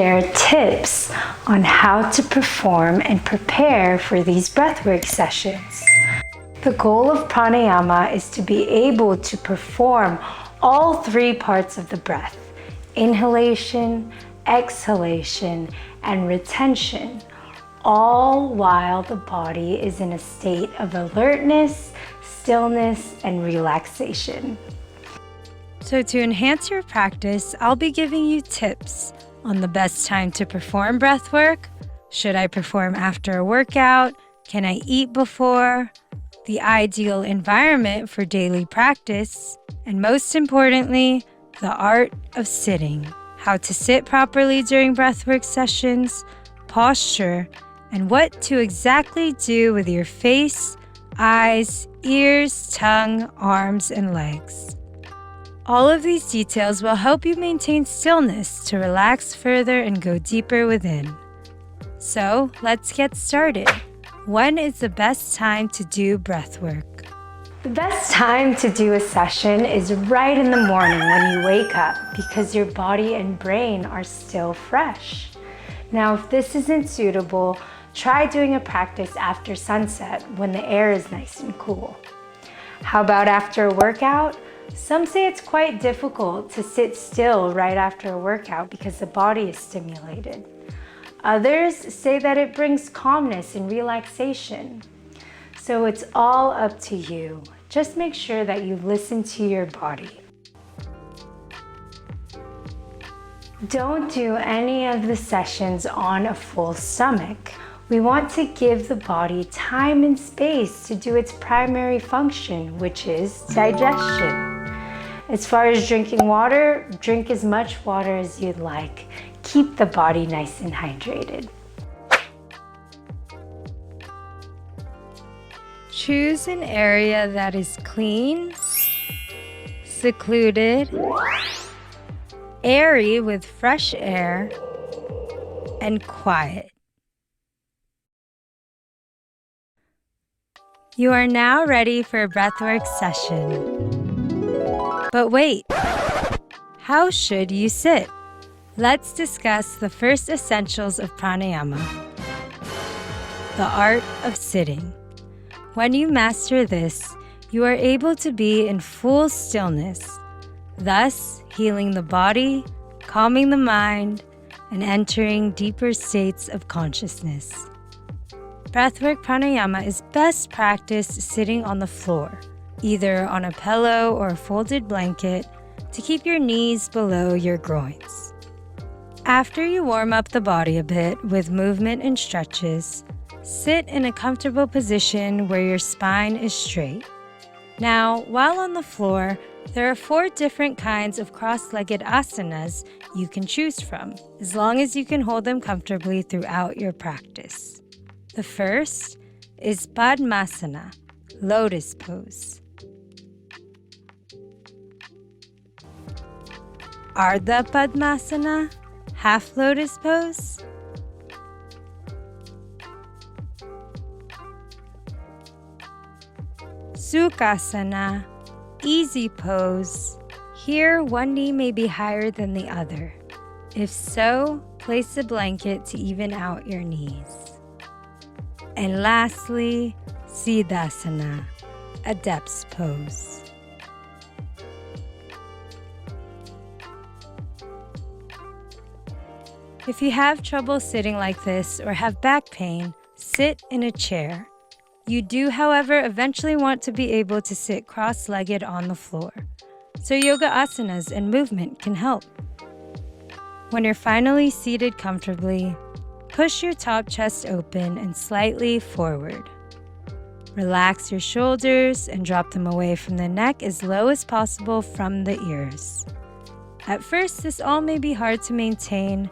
share tips on how to perform and prepare for these breathwork sessions. The goal of pranayama is to be able to perform all three parts of the breath: inhalation, exhalation, and retention, all while the body is in a state of alertness, stillness, and relaxation. So to enhance your practice, I'll be giving you tips on the best time to perform breath work. Should I perform after a workout? Can I eat before? The ideal environment for daily practice, and most importantly, the art of sitting, how to sit properly during breathwork sessions, posture, and what to exactly do with your face, eyes, ears, tongue, arms, and legs. All of these details will help you maintain stillness to relax further and go deeper within. So let's get started. When is the best time to do breath work? The best time to do a session is right in the morning when you wake up, because your body and brain are still fresh. Now, if this isn't suitable, try doing a practice after sunset when the air is nice and cool. How about after a workout? Some say it's quite difficult to sit still right after a workout because the body is stimulated. Others say that it brings calmness and relaxation. So it's all up to you. Just make sure that you listen to your body. Don't do any of the sessions on a full stomach. We want to give the body time and space to do its primary function, which is digestion. As far as drinking water, drink as much water as you'd like. Keep the body nice and hydrated. Choose an area that is clean, secluded, airy with fresh air, and quiet. You are now ready for a breathwork session. But wait, how should you sit? Let's discuss the first essentials of pranayama, the art of sitting. When you master this, you are able to be in full stillness, thus healing the body, calming the mind, and entering deeper states of consciousness. Breathwork pranayama is best practiced sitting on the floor, either on a pillow or a folded blanket, to keep your knees below your groins. After you warm up the body a bit with movement and stretches, sit in a comfortable position where your spine is straight. Now, while on the floor, there are 4 different kinds of cross-legged asanas you can choose from, as long as you can hold them comfortably throughout your practice. The first is Padmasana, lotus pose. Ardha Padmasana, half lotus pose. Sukhasana, easy pose. Here, one knee may be higher than the other. If so, place a blanket to even out your knees. And lastly, Siddhasana, adept's pose. If you have trouble sitting like this or have back pain, sit in a chair. You do, however, eventually want to be able to sit cross-legged on the floor, so yoga asanas and movement can help. When you're finally seated comfortably, push your top chest open and slightly forward. Relax your shoulders and drop them away from the neck as low as possible from the ears. At first, this all may be hard to maintain,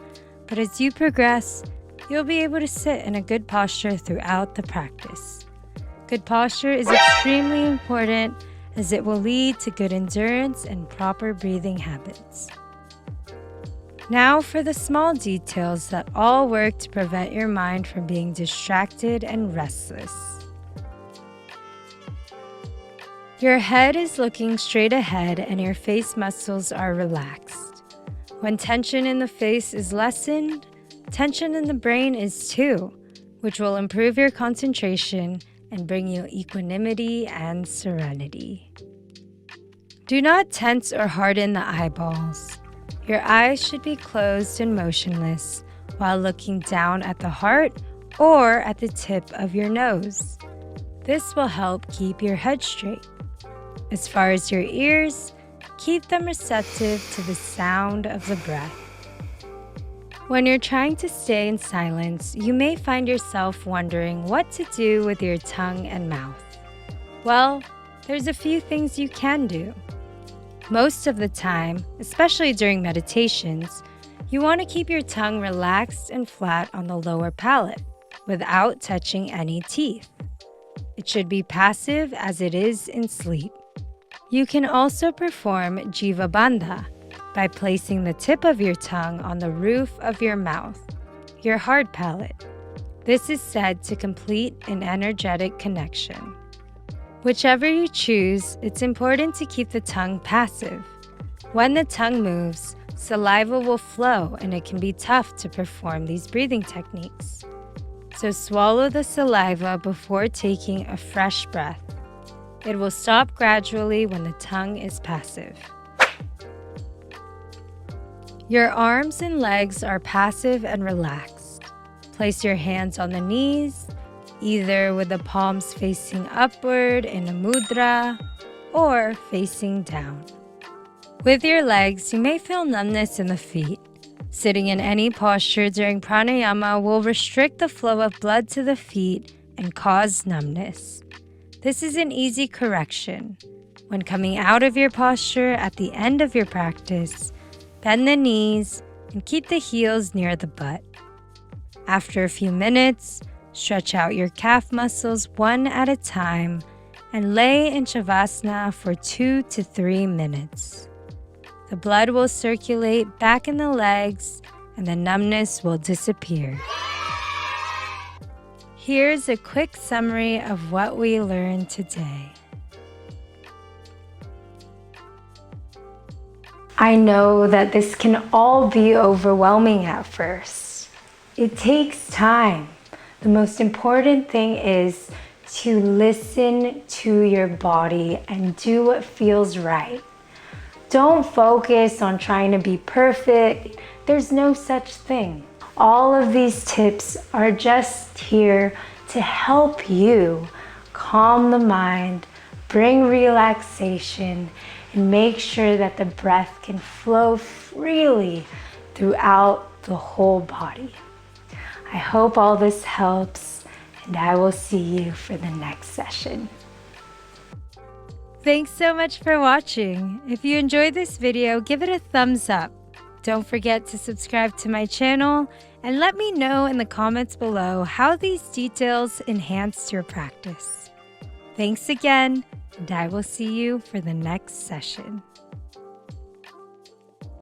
but as you progress, you'll be able to sit in a good posture throughout the practice. Good posture is extremely important as it will lead to good endurance and proper breathing habits. Now for the small details that all work to prevent your mind from being distracted and restless. Your head is looking straight ahead and your face muscles are relaxed. When tension in the face is lessened, tension in the brain is too, which will improve your concentration and bring you equanimity and serenity. Do not tense or harden the eyeballs. Your eyes should be closed and motionless while looking down at the heart or at the tip of your nose. This will help keep your head straight. As far as your ears, keep them receptive to the sound of the breath. When you're trying to stay in silence, you may find yourself wondering what to do with your tongue and mouth. Well, there's a few things you can do. Most of the time, especially during meditations, you want to keep your tongue relaxed and flat on the lower palate without touching any teeth. It should be passive as it is in sleep. You can also perform Jiva Bandha by placing the tip of your tongue on the roof of your mouth, your hard palate. This is said to complete an energetic connection. Whichever you choose, it's important to keep the tongue passive. When the tongue moves, saliva will flow and it can be tough to perform these breathing techniques. So swallow the saliva before taking a fresh breath. It will stop gradually when the tongue is passive. Your arms and legs are passive and relaxed. Place your hands on the knees, either with the palms facing upward in a mudra or facing down. With your legs, you may feel numbness in the feet. Sitting in any posture during pranayama will restrict the flow of blood to the feet and cause numbness. This is an easy correction. When coming out of your posture at the end of your practice, bend the knees and keep the heels near the butt. After a few minutes, stretch out your calf muscles one at a time and lay in Shavasana for 2 to 3 minutes. The blood will circulate back in the legs and the numbness will disappear. Here's a quick summary of what we learned today. I know that this can all be overwhelming at first. It takes time. The most important thing is to listen to your body and do what feels right. Don't focus on trying to be perfect. There's no such thing. All of these tips are just here to help you calm the mind, bring relaxation, and make sure that the breath can flow freely throughout the whole body. I hope all this helps, and I will see you for the next session. Thanks so much for watching. If you enjoyed this video, give it a thumbs up. Don't forget to subscribe to my channel and let me know in the comments below how these details enhanced your practice. Thanks again, and I will see you for the next session.